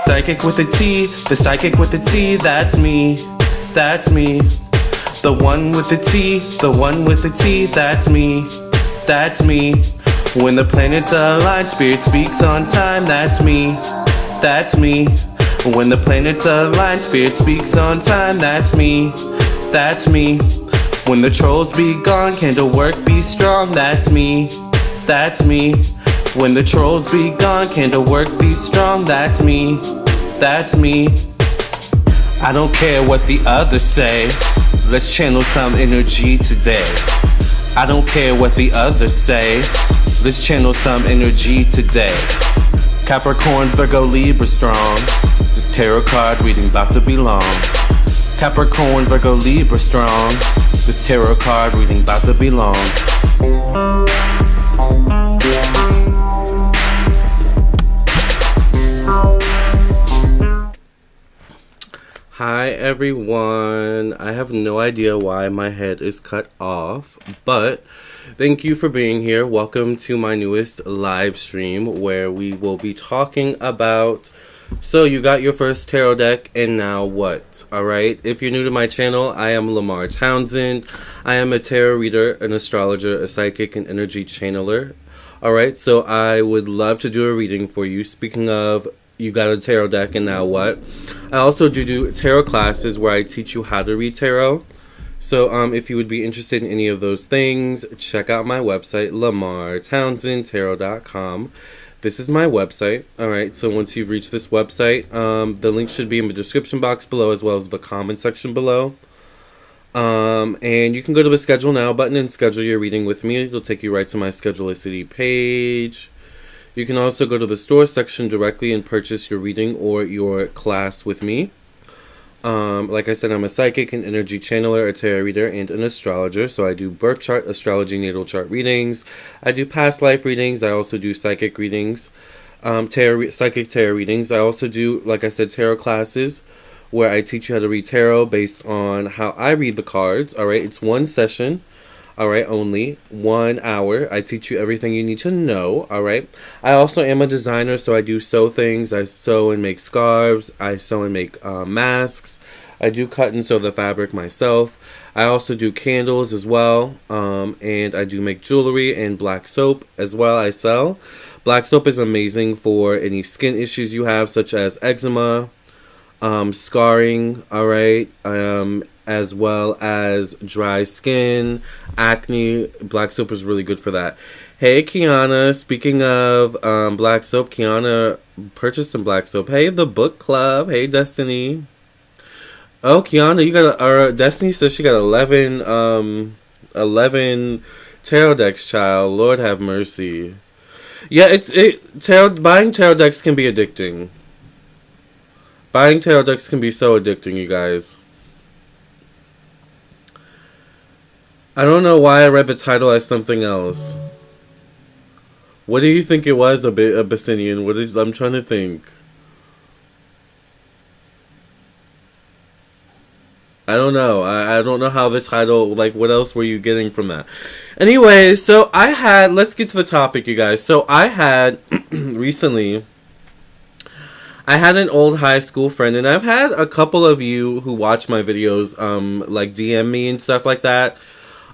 Psychic with a T, the psychic with the T, that's me, that's me. The one with the T, the one with the T, that's me, that's me. When the planets align, spirit speaks on time, that's me, that's me. When the planets align, spirit speaks on time, that's me, that's me. When the trolls be gone, candle work be strong, that's me, that's me. When the trolls be gone, candle work be strong, that's me, that's me. I don't care what the others say, let's channel some energy today. I don't care what the others say, let's channel some energy today. Capricorn, Virgo, Libra strong, this tarot card reading about to be long. Capricorn, Virgo, Libra strong, this tarot card reading about to be long. Hi everyone, I have no idea why my head is cut off, but thank you for being here. Welcome to my newest live stream where we will be talking about, so you got your first tarot deck and now what? Alright, if you're new to my channel, I am Lamarr Townsend. I am a tarot reader, an astrologer, a psychic, and energy channeler. Alright, so I would love to do a reading for you. Speaking of, you got a tarot deck and now what? I also do tarot classes where I teach you how to read tarot. So if you would be interested in any of those things, check out my website, lamarrtownsendtarot.com. This is my website. Alright, so once you've reached this website, the link should be in the description box below as well as the comment section below. And you can go to the schedule now button and schedule your reading with me. It'll take you right to my Schedulicity page. You can also go to the store section directly and purchase your reading or your class with me. Like I said, I'm a psychic, an energy channeler, a tarot reader, and an astrologer. So I do birth chart, astrology, natal chart readings. I do past life readings. I also do psychic readings, psychic tarot readings. I also do, like I said, tarot classes where I teach you how to read tarot based on how I read the cards. All right, it's one session. Alright, only 1 hour. I teach you everything you need to know, alright? I also am a designer, so I do sew things. I sew and make scarves. I sew and make masks. I do cut and sew the fabric myself. I also do candles as well, and I do make jewelry and black soap as well. I sell. Black soap is amazing for any skin issues you have, such as eczema, scarring, alright, as well as dry skin, acne. Black soap is really good for that. Hey, Kiana. Speaking of black soap, Kiana purchased some black soap. Hey, the book club. Hey, Destiny. Oh, Kiana, you got Destiny says she got 11 tarot decks, child. Lord have mercy. Yeah, buying tarot decks can be addicting. Buying tarot decks can be so addicting, you guys. I don't know why I read the title as something else. What do you think it was, Abyssinian? I'm trying to think. I don't know. I don't know how the title, like, what else were you getting from that? Anyway, so let's get to the topic, you guys. So I had, recently, I had an old high school friend, and I've had a couple of you who watch my videos, like, DM me and stuff like that.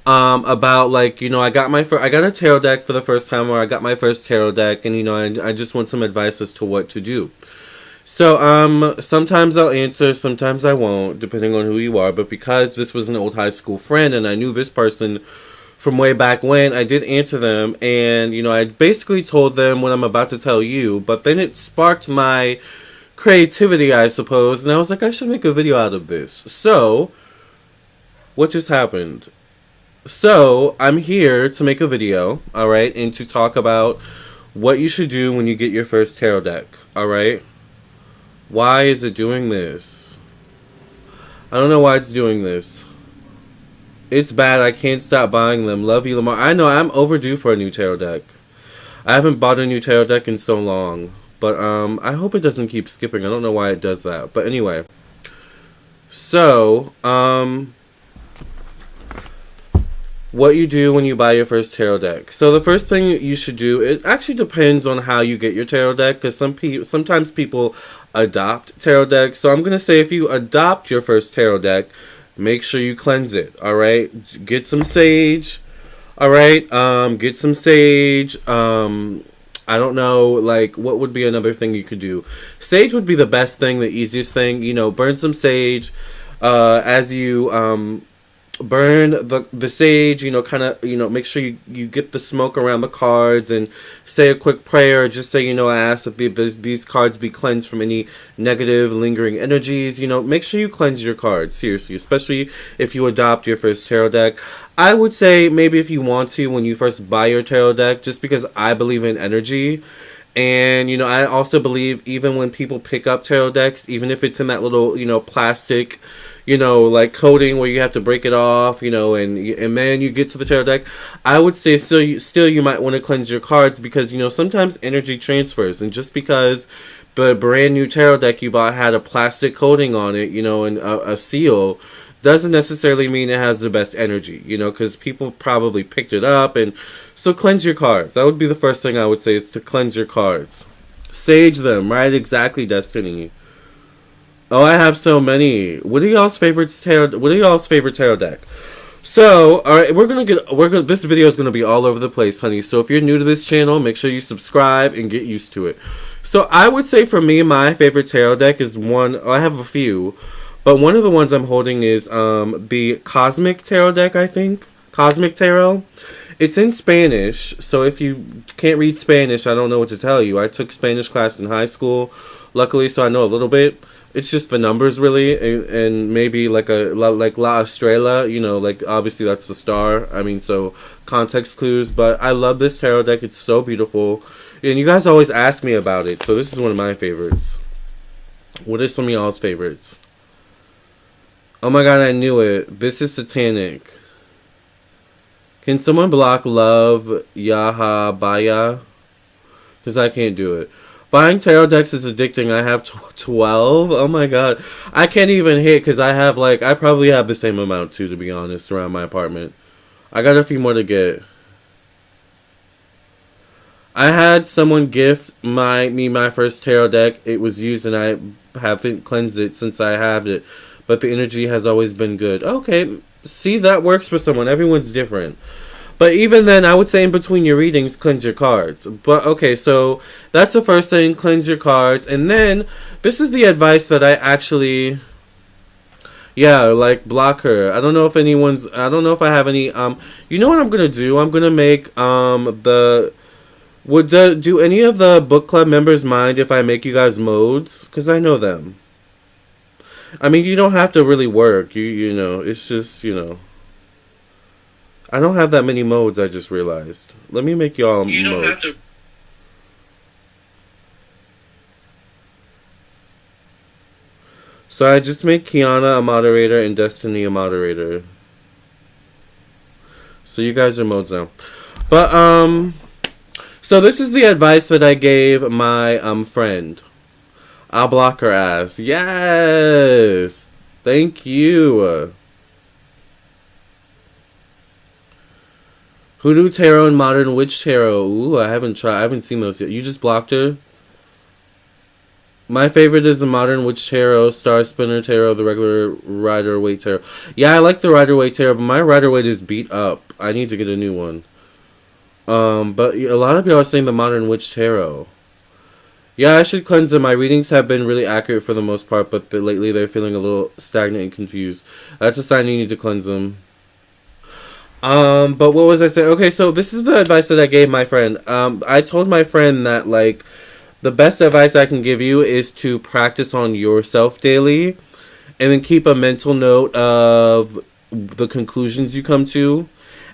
About, like, you know, I got a tarot deck for the first time, or I got my first tarot deck, and, you know, I just want some advice as to what to do. So, sometimes I'll answer, sometimes I won't, depending on who you are, but because this was an old high school friend, and I knew this person from way back when, I did answer them, and, you know, I basically told them what I'm about to tell you, but then it sparked my creativity, I suppose, and I was like, I should make a video out of this. So, what just happened? So, I'm here to make a video, alright, and to talk about what you should do when you get your first tarot deck, alright? Why is it doing this? I don't know why it's doing this. It's bad, I can't stop buying them. Love you, Lamarr. I know, I'm overdue for a new tarot deck. I haven't bought a new tarot deck in so long, but I hope it doesn't keep skipping. I don't know why it does that, but anyway. So, what you do when you buy your first tarot deck. So the first thing you should do, it actually depends on how you get your tarot deck, because sometimes people adopt tarot decks. So I'm going to say, if you adopt your first tarot deck, make sure you cleanse it. All right, get some sage. All right, get some sage. I don't know, like, what would be another thing you could do? Sage would be the best thing, the easiest thing. You know, burn some sage as you burn the sage, you know, kind of, you know, make sure you get the smoke around the cards and say a quick prayer. Just say, you know, I ask that these cards be cleansed from any negative lingering energies. You know, make sure you cleanse your cards, seriously, especially if you adopt your first tarot deck. I would say maybe if you want to, when you first buy your tarot deck, just because I believe in energy. And, you know, I also believe even when people pick up tarot decks, even if it's in that little, you know, plastic, you know, like coating where you have to break it off, you know, and then you get to the tarot deck, I would say still you might want to cleanse your cards, because, you know, sometimes energy transfers. And just because the brand new tarot deck you bought had a plastic coating on it, you know, and a seal, doesn't necessarily mean it has the best energy, you know, because people probably picked it up. And so cleanse your cards. That would be the first thing I would say, is to cleanse your cards. Sage them, right? Exactly, Destiny. Oh, I have so many. What are y'all's favorite tarot deck? So, all right, this video is gonna be all over the place, honey. So if you're new to this channel, make sure you subscribe and get used to it. So I would say for me, my favorite tarot deck is I have a few, but one of the ones I'm holding is the Cosmic Tarot deck, I think. Cosmic Tarot. It's in Spanish, so if you can't read Spanish, I don't know what to tell you. I took Spanish class in high school, luckily, so I know a little bit. It's just the numbers, really, and maybe like La Estrella, you know, like obviously that's the star. I mean, so context clues. But I love this tarot deck. It's so beautiful, and you guys always ask me about it, so this is one of my favorites. What are some of y'all's favorites? Oh my god, I knew it. This is satanic. Can someone block Love Yaha Baya? Because I can't do it. Buying tarot decks is addicting. I have 12. Oh my god. I can't even hit, because I probably have the same amount too, to be honest, around my apartment. I got a few more to get. I had someone gift me my first tarot deck. It was used and I haven't cleansed it since I have it. But the energy has always been good. Okay, see, that works for someone. Everyone's different. But even then, I would say in between your readings, cleanse your cards. But okay, so that's the first thing, cleanse your cards. And then, this is the advice that I actually, yeah, like, block her. I don't know if I have any, you know what I'm going to do? I'm going to make, do any of the book club members mind if I make you guys modes? Because I know them. I mean, you don't have to really work. You know, it's just, you know. I don't have that many modes, I just realized. Let me make y'all modes. So I just made Kiana a moderator and Destiny a moderator. So you guys are modes now. But, so this is the advice that I gave my, friend. I'll block her ass. Yes! Thank you. Hoodoo Tarot and Modern Witch Tarot. Ooh, I haven't seen those yet. You just blocked her? My favorite is the Modern Witch Tarot, Star Spinner Tarot, the regular Rider-Waite Tarot. Yeah, I like the Rider-Waite Tarot, but my Rider-Waite is beat up. I need to get a new one. But a lot of people are saying the Modern Witch Tarot. Yeah, I should cleanse them. My readings have been really accurate for the most part, but lately they're feeling a little stagnant and confused. That's a sign you need to cleanse them. But what was I saying? Okay, so this is the advice that I gave my friend. I told my friend that, like, the best advice I can give you is to practice on yourself daily, and then keep a mental note of the conclusions you come to,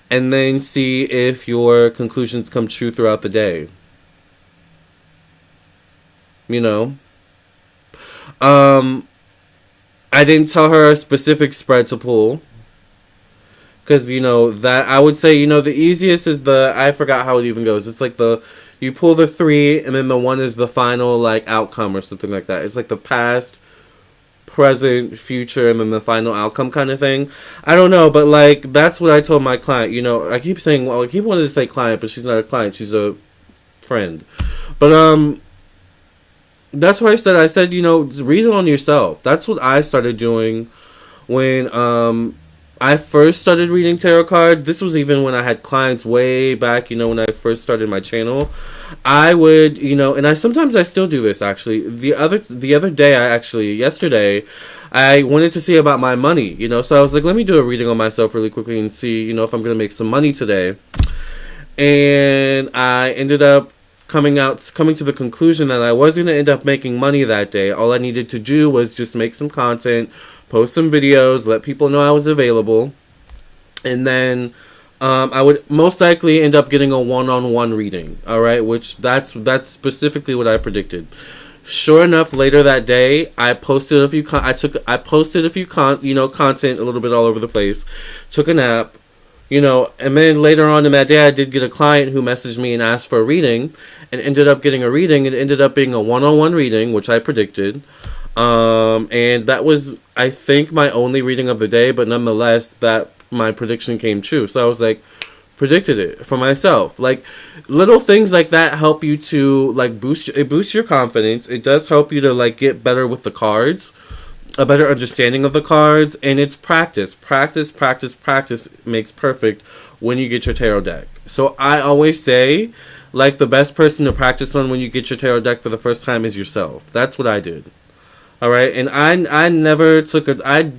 and then see if your conclusions come true throughout the day. You know, I didn't tell her a specific spread to pull, because, you know, that I would say, you know, the easiest is I forgot how it even goes. It's like you pull the 3 and then the 1 is the final, like, outcome or something like that. It's like the past, present, future, and then the final outcome kind of thing. I don't know, but like that's what I told my client. You know, I keep saying, well, I keep wanting to say client, but she's not a client. She's a friend. But that's what I said. I said, you know, read it on yourself. That's what I started doing when I first started reading tarot cards. This was even when I had clients way back, you know, when I first started my channel. I would, you know, and I sometimes I still do this actually. The other day, yesterday, I wanted to see about my money, you know, so I was like, let me do a reading on myself really quickly and see, you know, if I'm going to make some money today. And I ended up coming to the conclusion that I wasn't going to end up making money that day. All I needed to do was just make some content, post some videos, let people know I was available, and then I would most likely end up getting a one-on-one reading. All right, which that's specifically what I predicted. Sure enough, later that day, I posted a few. I posted a few content a little bit all over the place. Took a nap. You know, and then later on in that day, I did get a client who messaged me and asked for a reading, and ended up getting a reading. It ended up being a one-on-one reading, which I predicted. And that was, I think, my only reading of the day, but nonetheless, that my prediction came true. So I was like, predicted it for myself. Like, little things like that help you to, like, boost your confidence. It does help you to, like, get better with the cards, a better understanding of the cards, and it's practice. Practice makes perfect when you get your tarot deck. So I always say, like, the best person to practice on when you get your tarot deck for the first time is yourself. That's what I did. All right, and I never took I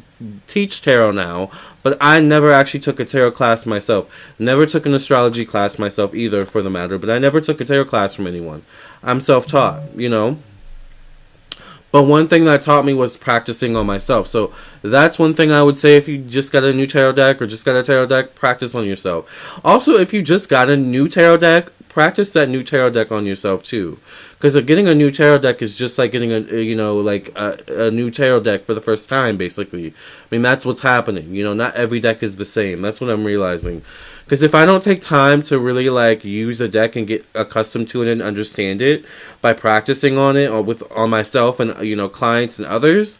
teach tarot now, but I never actually took a tarot class myself. Never took an astrology class myself either, for the matter, but I never took a tarot class from anyone. I'm self-taught, you know. But one thing that taught me was practicing on myself. So that's one thing I would say if you just got a new tarot deck or just got a tarot deck, practice on yourself. Also, if you just got a new tarot deck, practice that new tarot deck on yourself too. Because getting a new tarot deck is just like getting a new tarot deck for the first time, basically. I mean, that's what's happening. You know, not every deck is the same. That's what I'm realizing. Because if I don't take time to really, like, use a deck and get accustomed to it and understand it by practicing on it or on myself and, you know, clients and others,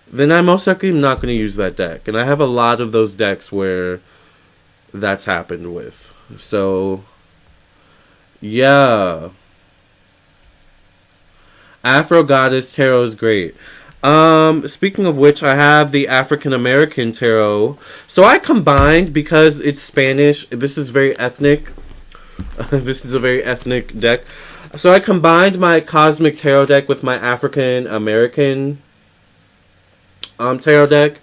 then I most likely am not going to use that deck. And I have a lot of those decks where that's happened with. So, yeah. Afro Goddess Tarot is great. Speaking of which, I have the African American Tarot. So I combined, because it's Spanish, this is very ethnic. This is a very ethnic deck. So I combined my Cosmic Tarot deck with my African American tarot deck,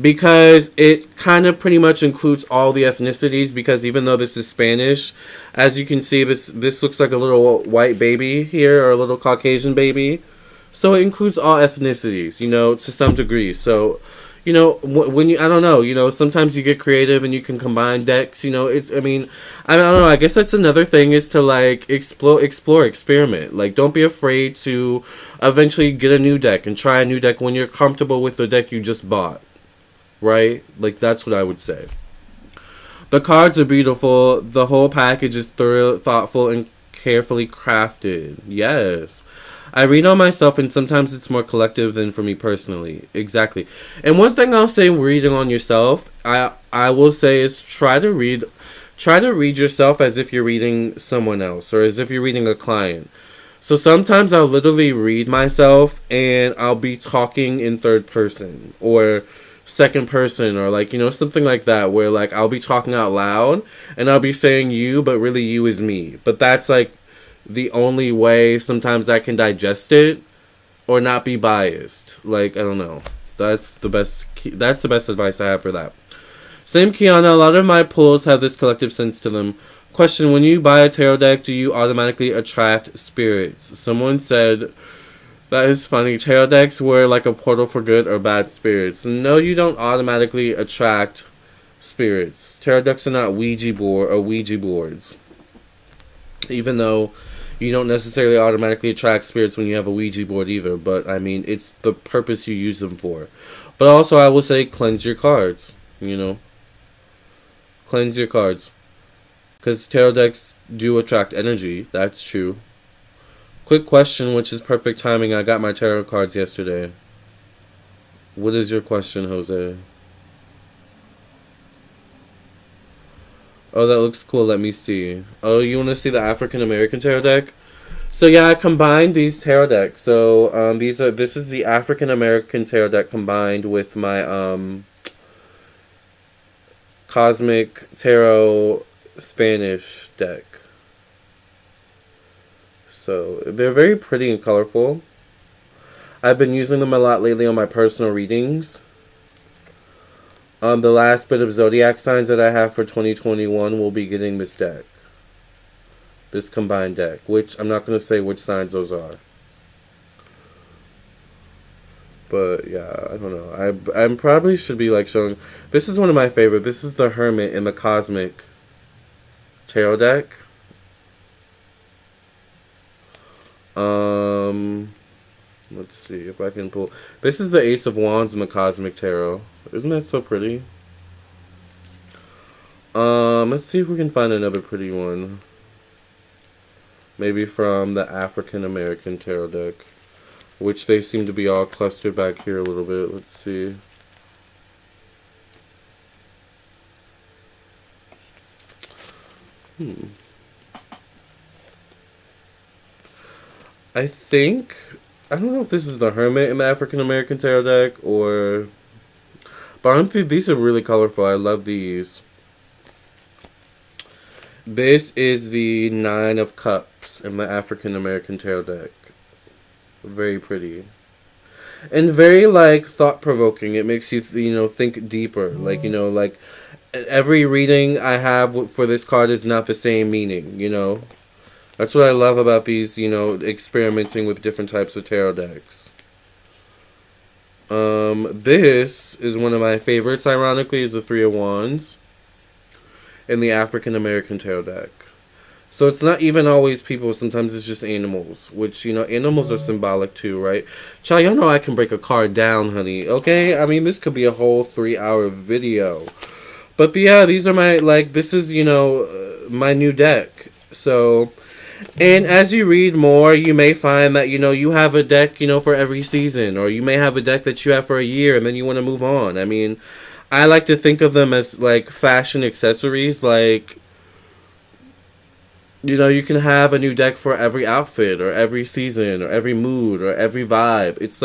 because it kind of pretty much includes all the ethnicities, because even though this is Spanish, as you can see, this looks like a little white baby here, or a little Caucasian baby. So it includes all ethnicities, you know, to some degree. So, you know, when you, I don't know, you know, sometimes you get creative and you can combine decks, you know, I don't know, I guess that's another thing, is to, like, explore, experiment. Like, don't be afraid to eventually get a new deck and try a new deck when you're comfortable with the deck you just bought. Right? Like, that's what I would say. The cards are beautiful. The whole package is thorough, thoughtful, and carefully crafted. Yes. I read on myself, and sometimes it's more collective than for me personally. Exactly. And one thing I'll say reading on yourself, I will say, is try to read yourself as if you're reading someone else, or as if you're reading a client. So sometimes I'll literally read myself, and I'll be talking in third person, or second person, or, like, you know, something like that, where, like, I'll be talking out loud, and I'll be saying you, but really you is me. But that's, like, the only way sometimes I can digest it or not be biased. Like, I don't know. That's the best advice I have for that. Same Kiana, a lot of my pulls have this collective sense to them. Question, when you buy a tarot deck, do you automatically attract spirits? Someone said, that is funny, tarot decks were like a portal for good or bad spirits. No, you don't automatically attract spirits. Tarot decks are not Ouija boards. Even though you don't necessarily automatically attract spirits when you have a Ouija board either. But, I mean, it's the purpose you use them for. But also, I will say, cleanse your cards. You know? Cleanse your cards. Because tarot decks do attract energy. That's true. Quick question, which is perfect timing. I got my tarot cards yesterday. What is your question, Jose? Oh, that looks cool. Let me see. Oh, you want to see the African American tarot deck? So yeah, I combined these tarot decks. So this is the African American tarot deck combined with my Cosmic Tarot Spanish deck. So they're very pretty and colorful. I've been using them a lot lately on my personal readings. The last bit of zodiac signs that I have for 2021 will be getting this deck. This combined deck, which I'm not going to say which signs those are. But yeah, I don't know. I probably should be like showing. This is one of my favorite. This is the Hermit in the Cosmic Tarot deck. Let's see if I can pull. This is the Ace of Wands in the Cosmic Tarot. Isn't that so pretty? Let's see if we can find another pretty one. Maybe from the African American Tarot deck, which they seem to be all clustered back here a little bit. Let's see. I don't know if this is the Hermit in the African American Tarot deck or. But these are really colorful. I love these. This is the Nine of Cups in the African American Tarot deck. Very pretty. And very, like, thought-provoking. It makes you, think deeper. Like, like, every reading I have for this card is not the same meaning, That's what I love about these, experimenting with different types of tarot decks. This is one of my favorites, ironically, is the Three of Wands in the African American Tarot deck. So it's not even always people, sometimes it's just animals, which, animals are symbolic too, right? Child, y'all know I can break a card down, honey, okay? I mean, this could be a whole 3-hour video. But yeah, these are this is, my new deck. So, and as you read more, you may find that, you have a deck, for every season, or you may have a deck that you have for a year, and then you want to move on. I mean, I like to think of them as, fashion accessories, you can have a new deck for every outfit, or every season, or every mood, or every vibe. It's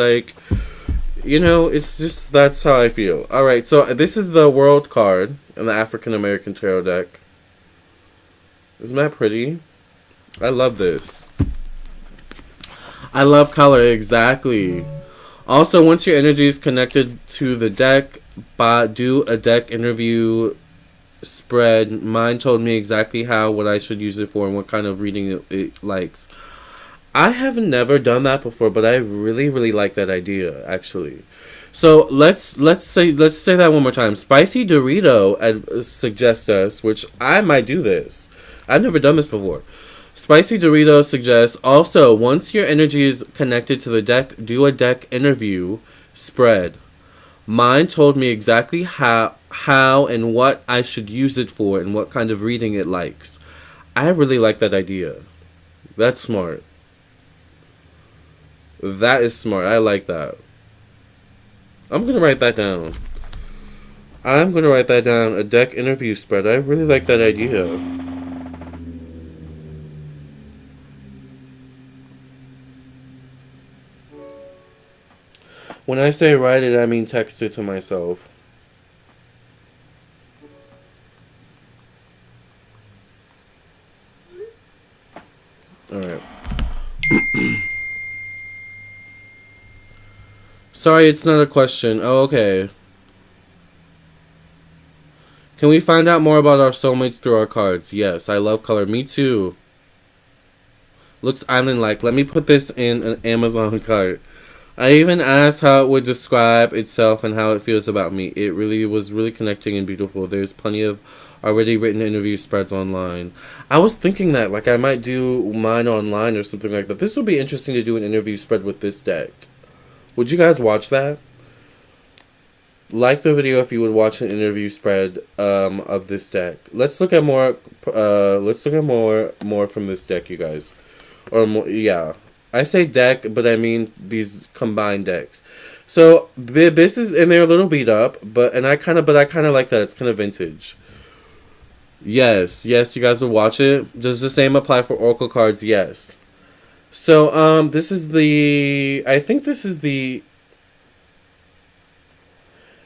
it's just, that's how I feel. Alright, so this is the World card in the African American Tarot deck. Isn't that pretty? I love this. I love color, exactly. Also, once your energy is connected to the deck, do a deck interview spread. Mine told me exactly what I should use it for and what kind of reading it likes. I have never done that before, but I really, really like that idea, actually. So let's say that one more time. Spicy Dorito suggests us, which I might do this. I've never done this before. Spicy Dorito suggests also, once your energy is connected to the deck, do a deck interview spread. Mine told me exactly how and what I should use it for and what kind of reading it likes. I really like that idea. That's smart. That is smart. I like that. I'm going to write that down. A deck interview spread. I really like that idea. When I say write it, I mean text it to myself. Alright. Sorry, it's not a question. Oh, okay. Can we find out more about our soulmates through our cards? Yes, I love color. Me too. Looks island-like. Let me put this in an Amazon cart. I even asked how it would describe itself and how it feels about me. It was really connecting and beautiful. There's plenty of already written interview spreads online. I was thinking that, I might do mine online or something like that. This would be interesting to do an interview spread with this deck. Would you guys watch that? Like the video if you would watch an interview spread of this deck. Let's look at more. More from this deck, you guys. Or more, yeah. I say deck, but I mean these combined decks. So this is, and they're a little beat up, but I kind of like that. It's kind of vintage. Yes, yes, you guys will watch it. Does the same apply for Oracle cards? Yes. So, this is the, I think this is the,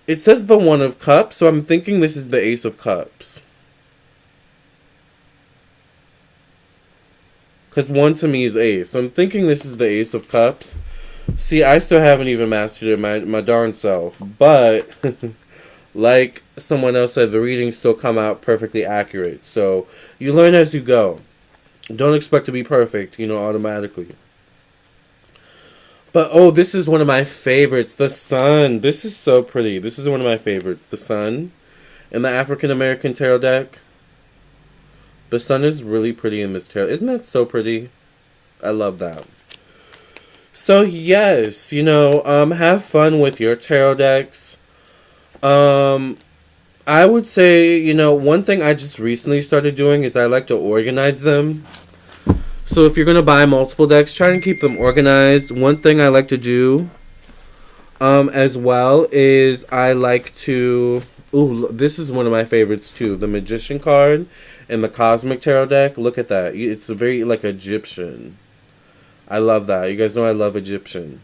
it says the One of Cups, so I'm thinking this is the Ace of Cups. Because 1 to me is Ace, so I'm thinking this is the Ace of Cups. See, I still haven't even mastered it my darn self, but like someone else said, the readings still come out perfectly accurate. So you learn as you go. Don't expect to be perfect, automatically. But, oh, this is one of my favorites. The Sun. This is so pretty. This is one of my favorites. The Sun in the African American Tarot deck. The Sun is really pretty in this tarot. Isn't that so pretty? I love that. So, yes, have fun with your tarot decks. I would say, one thing I just recently started doing is I like to organize them. So if you're going to buy multiple decks, try and keep them organized. One thing I like to do as well is I like to... Ooh, this is one of my favorites too. The Magician card in the Cosmic Tarot deck. Look at that. It's very like Egyptian. I love that. You guys know I love Egyptian.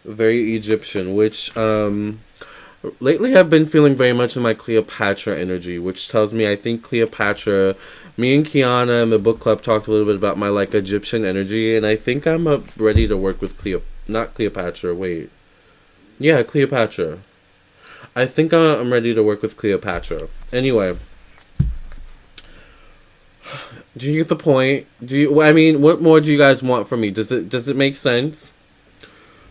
Very Egyptian, which... lately, I've been feeling very much in my Cleopatra energy, which tells me I think Cleopatra, me and Kiana in the book club talked a little bit about my, Egyptian energy, and I think I'm ready to work with not Cleopatra, wait. Yeah, Cleopatra. I think I'm ready to work with Cleopatra. Anyway. Do you get the point? What more do you guys want from me? Does it make sense?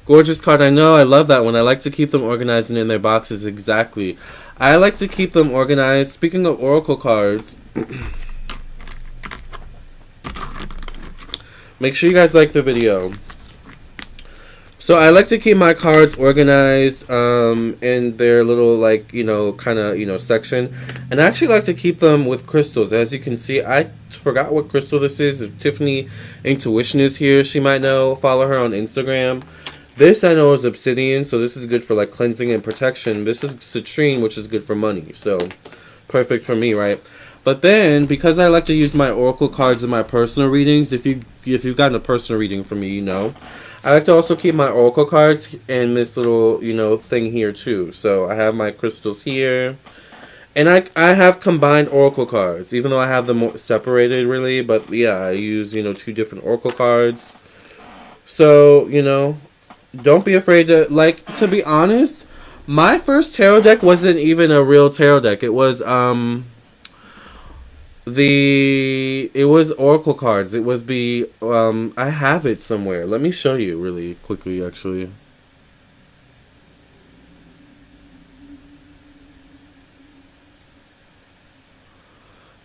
Gorgeous card. I know. I love that one. I like to keep them organized and in their boxes. Exactly. I like to keep them organized. Speaking of Oracle cards, make sure you guys like the video. So I like to keep my cards organized in their little, section. And I actually like to keep them with crystals. As you can see, I forgot what crystal this is. If Tiffany Intuition is here, she might know. Follow her on Instagram. This I know is obsidian, so this is good for cleansing and protection. This is citrine, which is good for money. So perfect for me, right? But then, because I like to use my oracle cards in my personal readings, if you've gotten a personal reading from me, I like to also keep my oracle cards in this little, thing here too. So I have my crystals here. And I have combined oracle cards, even though I have them separated really. But yeah, I use, 2 different oracle cards. So, don't be afraid to be honest, my first tarot deck wasn't even a real tarot deck. It was oracle cards. It was I have it somewhere. Let me show you really quickly actually.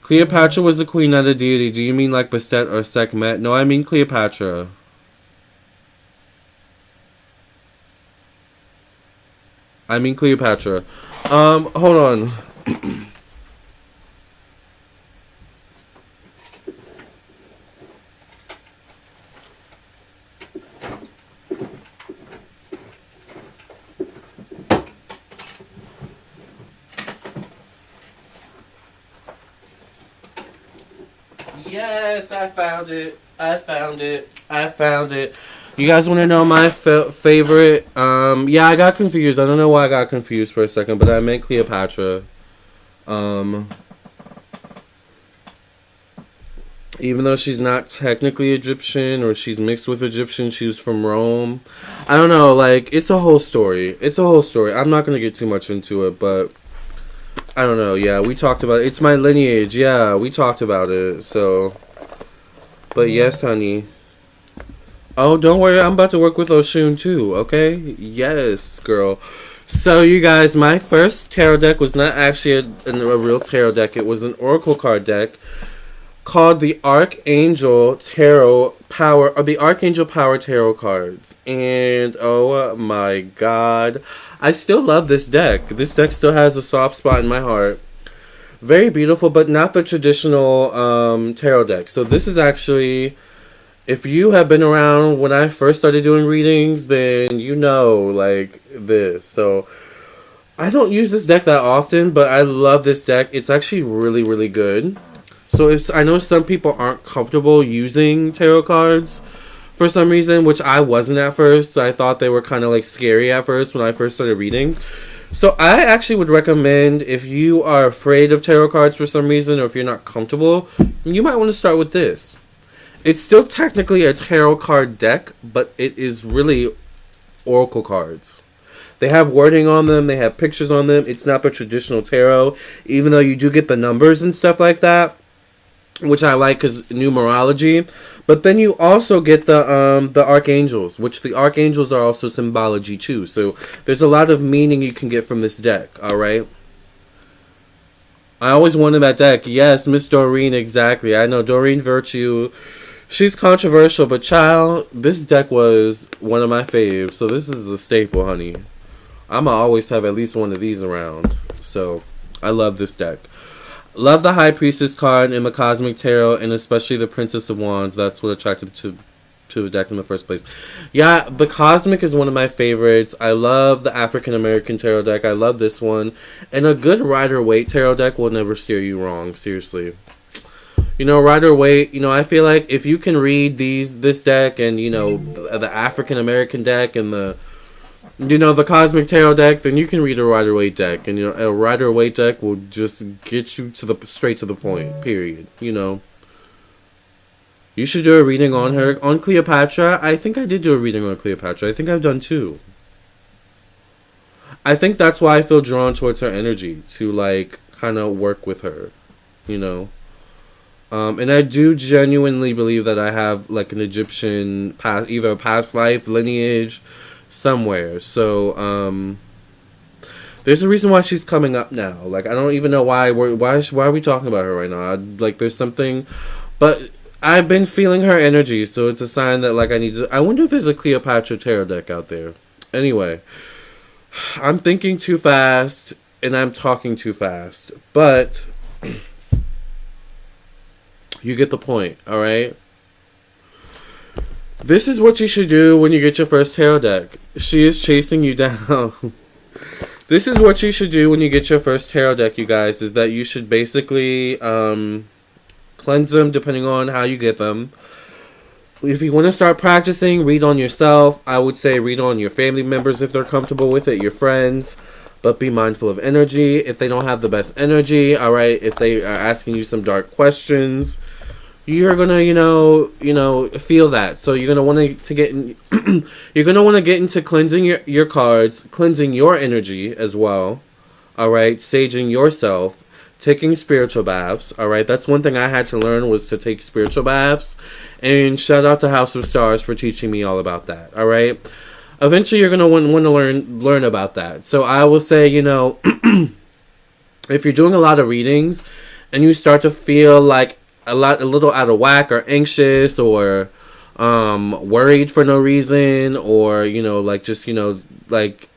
Cleopatra was a queen, not a deity. Do you mean like Bastet or Sekhmet? No, I mean Cleopatra. I mean Cleopatra. Hold on. Yes, I found it. I found it. You guys want to know my favorite? Yeah, I got confused. I don't know why I got confused for a second, but I meant Cleopatra. Even though she's not technically Egyptian, or she's mixed with Egyptian, she's from Rome. I don't know, it's a whole story. I'm not going to get too much into it, but I don't know. Yeah, we talked about it. It's my lineage. Yeah, we talked about it. So, but yes, honey. Oh, don't worry. I'm about to work with Oshun too. Okay? Yes, girl. So, you guys, my first tarot deck was not actually a real tarot deck. It was an oracle card deck called the Archangel Tarot Power, or the Archangel Power Tarot cards. And oh my god, I still love this deck. This deck still has a soft spot in my heart. Very beautiful, but not the traditional tarot deck. So this is actually If you have been around when I first started doing readings, then you know, like, this. So, I don't use this deck that often, but I love this deck. It's actually really, really good. So, I know some people aren't comfortable using tarot cards for some reason, which I wasn't at first. I thought they were kind of, like, scary at first when I first started reading. So, I actually would recommend, if you are afraid of tarot cards for some reason, or if you're not comfortable, you might want to start with this. It's still technically a tarot card deck, but it is really oracle cards. They have wording on them. They have pictures on them. It's not the traditional tarot, even though you do get the numbers and stuff like that, which I like because numerology. But then you also get the archangels, which the archangels are also symbology too. So there's a lot of meaning you can get from this deck. All right. I always wanted that deck. Yes, Miss Doreen, exactly. I know Doreen Virtue. She's controversial, but child, this deck was one of my faves. So this is a staple, honey. I'ma always have at least one of these around. So I love this deck. Love the High Priestess card in the Cosmic Tarot, and especially the Princess of Wands. That's what attracted to the deck in the first place. Yeah, the Cosmic is one of my favorites. I love the African American Tarot deck. I love this one. And a good Rider-Waite Tarot deck will never steer you wrong. Seriously. You know, Rider-Waite, you know, I feel like if you can read this deck and, you know, the African American deck and the Cosmic Tarot deck, then you can read a Rider-Waite deck. And, you know, a Rider-Waite deck will just get you straight to the point, period. You know. You should do a reading on her. On Cleopatra, I think I did do a reading on Cleopatra. I think I've done two. I think that's why I feel drawn towards her energy, to, like, kind of work with her, you know. And I do genuinely believe that I have, like, an Egyptian past, either a past life lineage somewhere. So, there's a reason why she's coming up now. Like, I don't even know why are we talking about her right now? Like, there's something, but I've been feeling her energy, so it's a sign that, like, I wonder if there's a Cleopatra tarot deck out there. Anyway, I'm thinking too fast, and I'm talking too fast, but you get the point, alright? This is what you should do when you get your first tarot deck. She is chasing you down. This is what you should do when you get your first tarot deck, you guys, is that you should basically cleanse them depending on how you get them. If you want to start practicing, read on yourself. I would say read on your family members if they're comfortable with it, your friends. But be mindful of energy. If they don't have the best energy, all right, if they are asking you some dark questions, you're gonna, you know, feel that. So you're gonna want to get in, you're gonna want to get into cleansing your cards, cleansing your energy as well. All right, saging yourself, taking spiritual baths. All right, that's one thing I had to learn, was to take spiritual baths. And shout out to House of Stars for teaching me all about that. All right. Eventually, you're going to want to learn about that. So I will say, you know, if you're doing a lot of readings and you start to feel like a little out of whack or anxious or worried for no reason, or, you know, like just, you know, like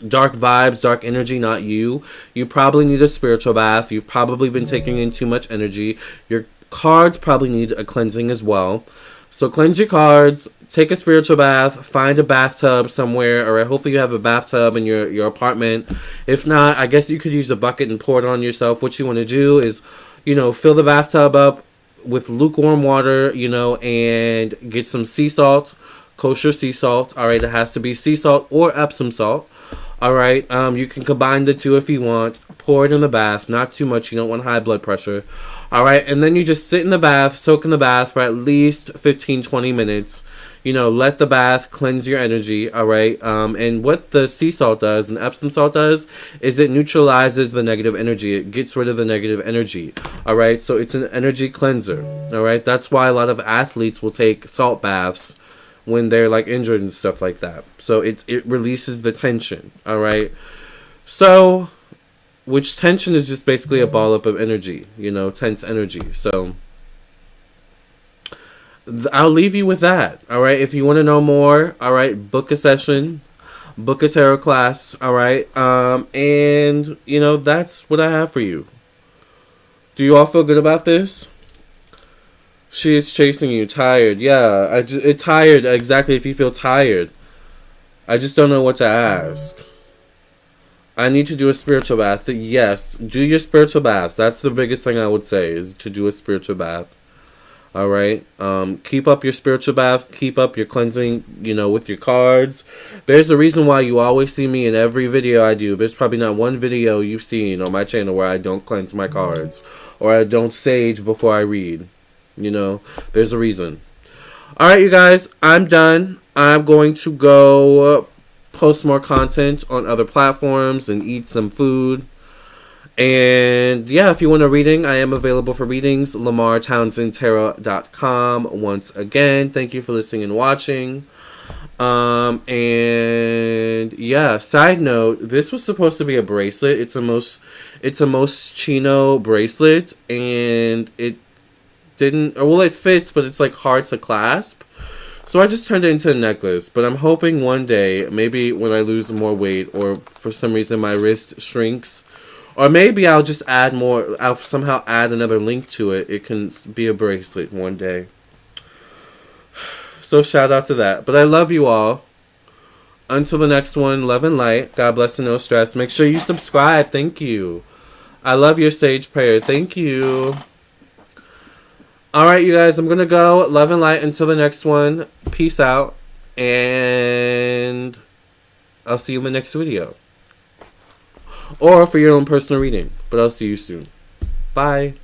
dark vibes, dark energy, not you probably need a spiritual bath. You've probably been taking in too much energy. Your cards probably need a cleansing as well. So cleanse your cards, take a spiritual bath, find a bathtub somewhere, or hopefully you have a bathtub in your apartment. If not, I guess you could use a bucket and pour it on yourself. What you want to do is, you know, fill the bathtub up with lukewarm water, you know, and get some sea salt, kosher sea salt. All right, it has to be sea salt or Epsom salt. All right, you can combine the two if you want. Pour it in the bath, not too much. You don't want high blood pressure. All right, and then you just sit in the bath, soak in the bath for at least 15-20 minutes. You know, let the bath cleanse your energy, all right? And what the sea salt does and Epsom salt does is it neutralizes the negative energy. It gets rid of the negative energy, all right? So it's an energy cleanser, all right? That's why a lot of athletes will take salt baths when they're, like, injured and stuff like that. So it releases the tension, all right? So, which tension is just basically a ball up of energy, you know, tense energy. So I'll leave you with that, all right? If you want to know more, all right, book a session, book a tarot class, all right? And, you know, that's what I have for you. Do you all feel good about this? She is chasing you, tired. Yeah, it tired exactly if you feel tired. I just don't know what to ask. I need to do a spiritual bath. Yes, do your spiritual baths. That's the biggest thing I would say, is to do a spiritual bath. All right. Keep up your spiritual baths. Keep up your cleansing, with your cards. There's a reason why you always see me in every video I do. There's probably not one video you've seen on my channel where I don't cleanse my cards or I don't sage before I read. There's a reason. All right, you guys, I'm done. I'm going to go post more content on other platforms and eat some food. And yeah, if you want a reading, I am available for readings. LamarrTownsendTarot.com. Once again, thank you for listening and watching. And yeah, side note, this was supposed to be a bracelet. It's a Moschino bracelet, and it didn't, well, it fits, but it's like hard to clasp. So I just turned it into a necklace, but I'm hoping one day, maybe when I lose more weight, or for some reason my wrist shrinks, or maybe I'll just add more, I'll somehow add another link to it. It can be a bracelet one day. So shout out to that. But I love you all. Until the next one, love and light. God bless and no stress. Make sure you subscribe. Thank you. I love your sage prayer. Thank you. Alright, you guys, I'm going to go. Love and light until the next one. Peace out. And I'll see you in the next video. Or for your own personal reading. But I'll see you soon. Bye.